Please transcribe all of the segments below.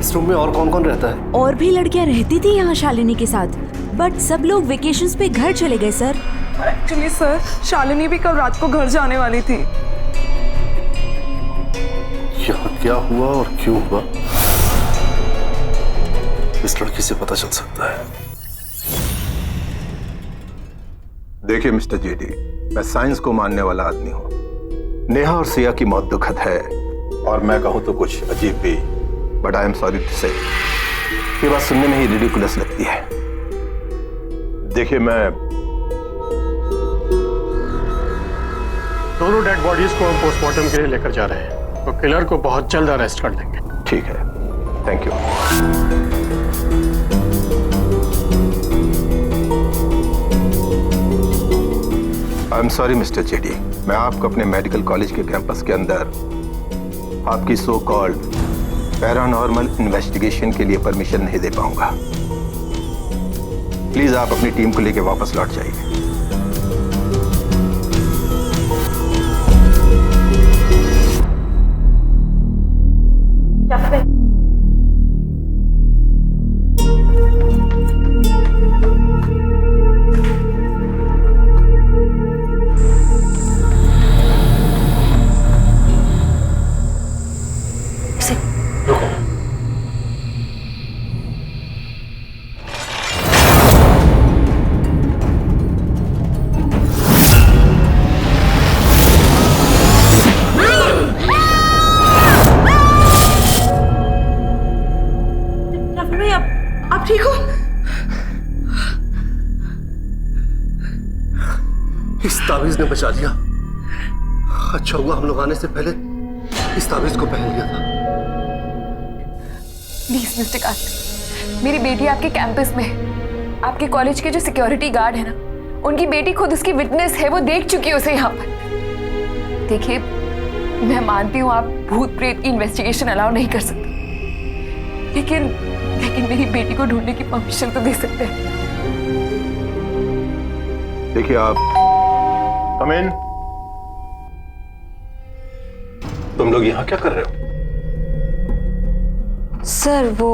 इस रूम में और कौन कौन रहता है? और भी लड़कियां रहती थी यहाँ शालिनी के साथ, बट सब लोग वेकेशंस पे घर चले गए सर। एक्चुअली सर, शालिनी भी कल रात को घर जाने वाली थी। यहाँ क्या हुआ और क्यों हुआ, इस लड़की से पता चल सकता है। देखिए मिस्टर जेडी, मैं साइंस को मानने वाला आदमी हूँ। नेहा और सिया की मौत दुखद है और मैं कहूँ तो कुछ अजीब भी, but I am sorry to say ये बात सुनने में ही रिडिकुलस लगती है। देखिए मैं दोनों डेड बॉडीज को हम पोस्टमार्टम के लिए लेकर जा रहे हैं, तो किलर को बहुत जल्द अरेस्ट कर लेंगे। ठीक है, thank you. I am sorry mister JD, मैं आपको अपने मेडिकल कॉलेज के कैंपस के अंदर आपकी सो कॉल्ड पैरानॉर्मल इन्वेस्टिगेशन के लिए परमिशन नहीं दे पाऊंगा। प्लीज आप अपनी टीम को लेकर वापस लौट जाइए। आप ठीक हो? इस ताबीज ने बचा लिया। अच्छा हुआ हम लोग आने से पहले इस ताबीज को पहन लिया था। प्लीज मिस्टर कास्ट, मेरी बेटी आपके कैंपस में है। आपके कॉलेज के जो सिक्योरिटी गार्ड है ना, उनकी बेटी खुद उसकी विटनेस है, वो देख चुकी है उसे यहाँ पर। देखिए, मैं मानती हूँ आप भूत प्रेत की इन्वेस्टिगेशन अलाउ नहीं कर सकते, लेकिन मेरी बेटी को ढूंढने की परमिशन तो दे सकते हैं। देखिए आप कम इन। तुम लोग यहाँ क्या कर रहे हो? सर वो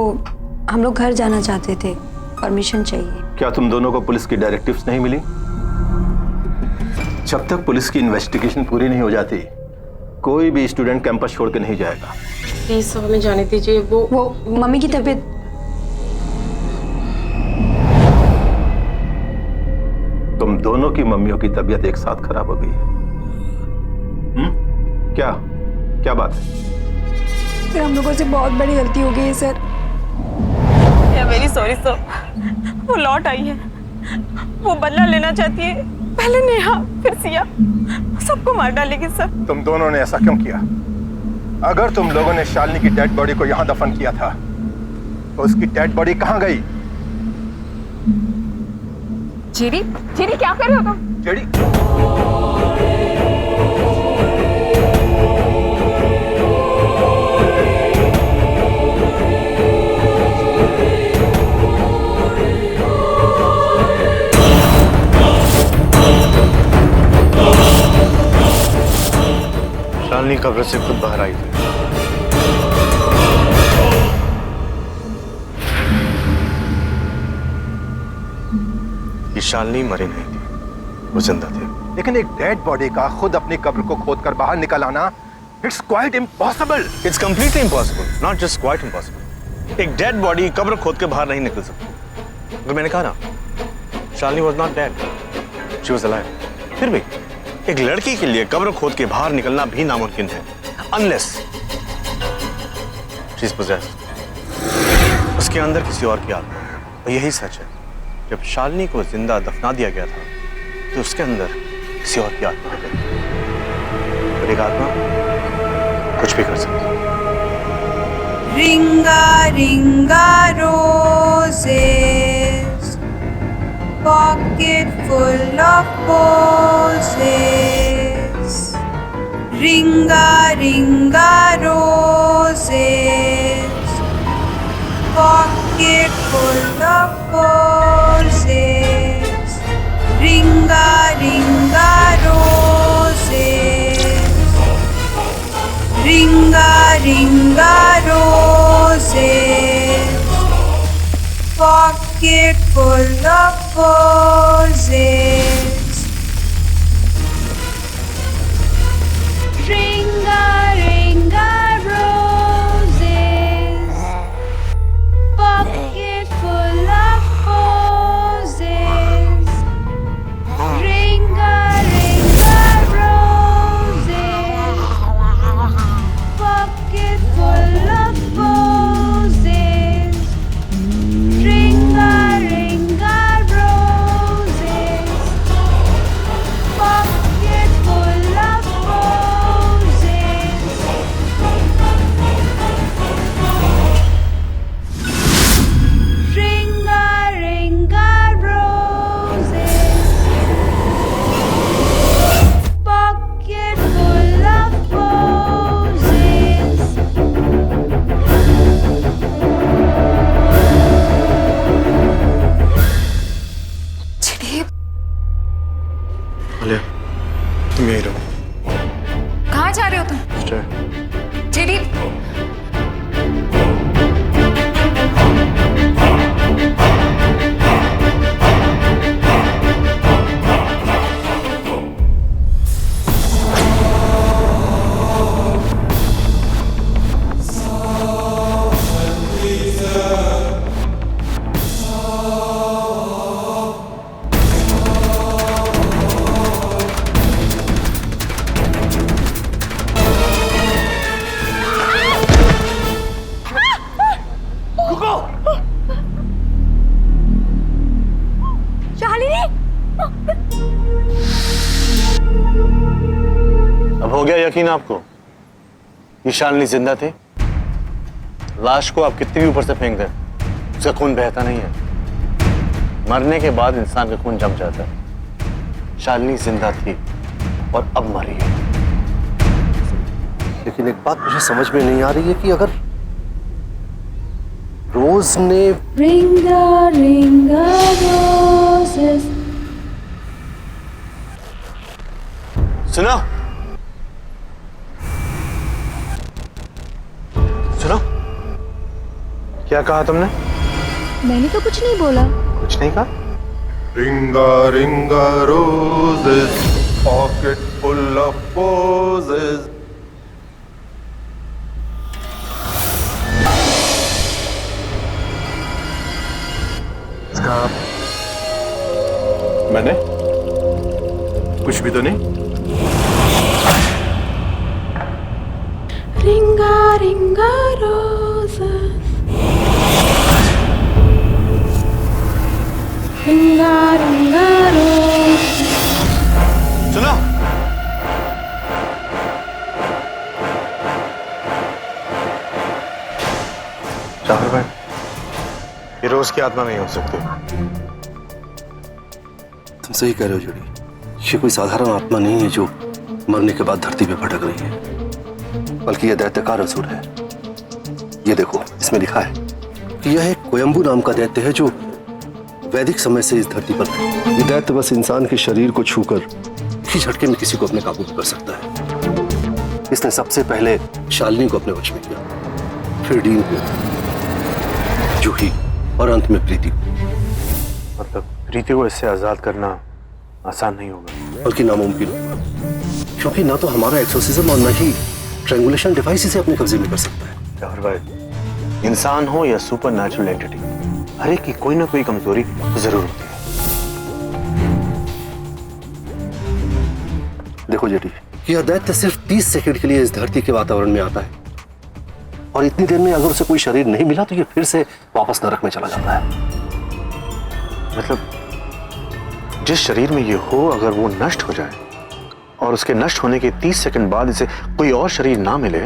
हम लोग घर जाना चाहते थे, परमिशन चाहिए। क्या तुम दोनों को पुलिस की डायरेक्टिव्स नहीं मिली? जब तक पुलिस की इन्वेस्टिगेशन पूरी नहीं हो जाती कोई भी स्टूडेंट कैंपस छोड़ के नहीं जाएगा। प्लीज सर हमें जाने दीजिए। वो मम्मी की तबीयत। तुम दोनों की मम्मियों की तबीयत एक साथ खराब हो गई है। क्या बात है? सर हम लोगों से बहुत बड़ी गलती हो गई है सर। Very sorry sir. वो लौट आई है, वो बदला लेना चाहती है। पहले नेहा फिर सिया, सबको मार डालेगी सर। तुम दोनों ने ऐसा क्यों किया? अगर तुम लोगों ने शालिनी की डेड बॉडी को यहां दफन किया था तो उसकी डेड बॉडी कहां गई? जेडी क्या कर रहे हो तुम? जेडी शालिनी कब्र से खुद बाहर आई थी। ये शालिनी मरी नहीं थी, वो जिंदा थी। लेकिन एक डेड बॉडी का खुद अपनी कब्र को खोदकर बाहर निकल आना, it's quite impossible. It's completely impossible, not just quite impossible. एक डेड बॉडी कब्र खोद के बाहर नहीं निकल सकती। तो मैंने कहा ना, Shalini was not dead, she was alive. फिर भी एक लड़की के लिए कब्र खोद के बाहर निकलना भी नामुमकिन है, अनलेस शी इज पोजेस्ड। उसके अंदर किसी और की आत्मा है। और यही सच है, जब शालिनी को जिंदा दफना दिया गया था तो उसके अंदर किसी और की आत्मा है। और एक आत्मा कुछ भी कर सकती है। Ringa ringa roses, pocket full of posies. Ringa ringa roses, pocket full of posies. Ringa ringa roses, ringa ringa roses. pocket full of posies. Ringa, ringa, roses, pocket full of posies. Ringa, ringa, roses, pocket full of posies. Ringa, ringa, roses, pocket full of posies. Ringa, ringa, roses, pocket full of posies. चिड़िए, Alia, तुम यहीं रहो। कहाँ जा रहे हो तुम? Stay. चिड़ी, शालिनी, अब हो गया यकीन आपको? ये शालिनी जिंदा थी? लाश को आप कितनी भी ऊपर से फेंक दें, उसका खून बहता नहीं है। मरने के बाद इंसान का खून जम जाता है। शालिनी जिंदा थी और अब मरी है। लेकिन एक बात मुझे समझ में नहीं आ रही है कि अगर रोज ने Ringa, ringa, roses. सुनो, सुनो, क्या कहा तुमने? मैंने तो कुछ नहीं बोला। कुछ नहीं कहा? Ringa, ringa, roses, pocket full of posies. मैंने कुछ भी तो नहीं। Ringa, ringa, roses. Ringa, ringa, roses. सुनो, जाफर भाई, ये रोज की आत्मा नहीं हो सकती। तुम सही कह रहे हो जुड़ी। ये कोई साधारण आत्मा नहीं है जो मरने के बाद धरती पे भटक रही है, बल्कि यह दैत्यकार असुर है। ये देखो, इसमें लिखा है कि यह एक कोयम्बू नाम का दैत्य है जो वैदिक समय से इस धरती पर है। ये दैत्य बस इंसान के शरीर को छूकर ही झटके में किसी को अपने काबू में कर सकता है। इसने सबसे पहले शालिनी को अपने वश में किया, फिर डीन को, जूही और अंत में प्रीति को। मतलब प्रीति को इससे आजाद करना आसान नहीं होगा, बल्कि नामुमकिन होगा, क्योंकि ना तो हमारा एक्सोसिज्म और ना ही ट्रैंगुलेशन डिवाइस इसे अपने कब्जे में कर सकता है। जाफर भाई, इंसान हो या सुपर नेचुरल एंटिटी, हर एक की कोई ना कोई कमजोरी जरूर होती है। देखो जेठी, यह दैत्य सिर्फ 30 सेकंड के लिए इस धरती के वातावरण में आता है, और इतनी देर में अगर उसे कोई शरीर नहीं मिला तो ये फिर से वापस नरक में चला जाता है। मतलब जिस शरीर में ये हो, अगर वो नष्ट हो जाए और उसके नष्ट होने के 30 सेकंड बाद इसे कोई और शरीर ना मिले